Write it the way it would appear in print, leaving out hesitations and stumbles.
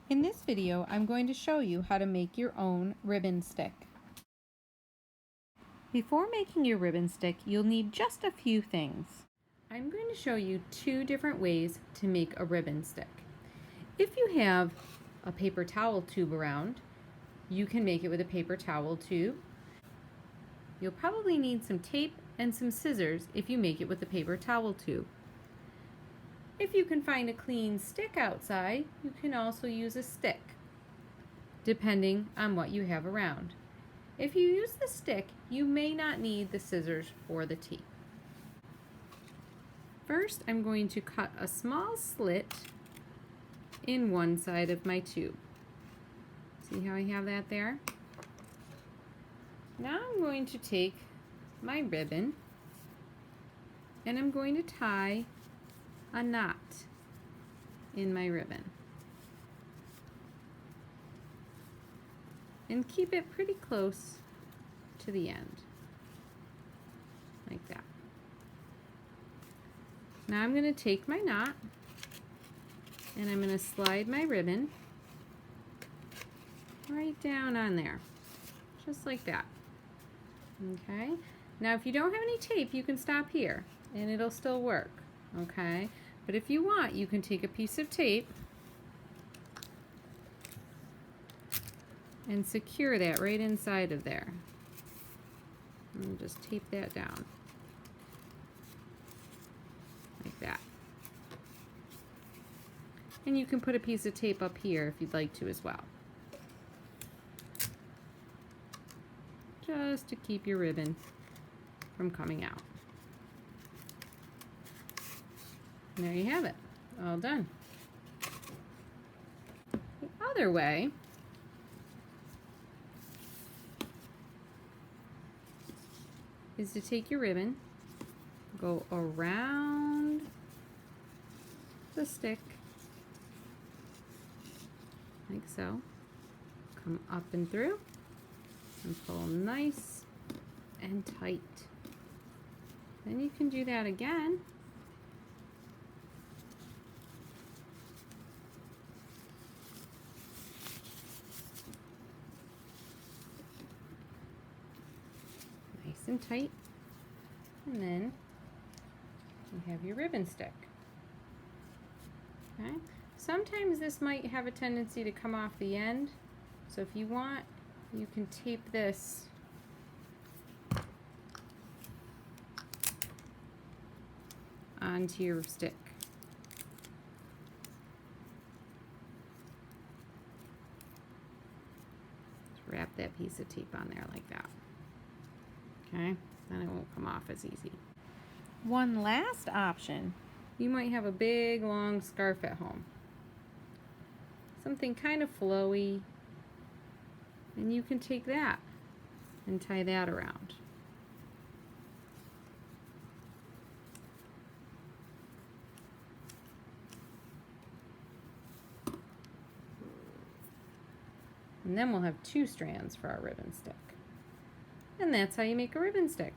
In this video, I'm going to show you how to make your own ribbon stick. Before making your ribbon stick, you'll need just a few things. I'm going to show you two different ways to make a ribbon stick. If you have a paper towel tube around, you can make it with a paper towel tube. You'll probably need some tape and some scissors if you make it with a paper towel tube. If you can find a clean stick outside, you can also use a stick, depending on what you have around. If you use the stick, you may not need the scissors or the tape. First, I'm going to cut a small slit in one side of my tube. See how I have that there? Now I'm going to take my ribbon and I'm going to tie a knot in my ribbon and keep it pretty close to the end, like that. Now I'm going to take my knot and I'm going to slide my ribbon right down on there, just like that. Okay, now if you don't have any tape, you can stop here and it'll still work. Okay, but if you want, you can take a piece of tape and secure that right inside of there. And just tape that down like that. And you can put a piece of tape up here if you'd like to as well, just to keep your ribbon from coming out. And there you have it, all done. The other way is to take your ribbon, go around the stick, like so, come up and through, and pull nice and tight. Then you can do that again. Nice and tight, and then you have your ribbon stick. Okay. Sometimes this might have a tendency to come off the end, so if you want, you can tape this onto your stick. Just wrap that piece of tape on there like that. Okay, then it won't come off as easy. One last option, you might have a big long scarf at home, something kind of flowy, and you can take that and tie that around. And then we'll have two strands for our ribbon stick. And that's how you make a ribbon stick.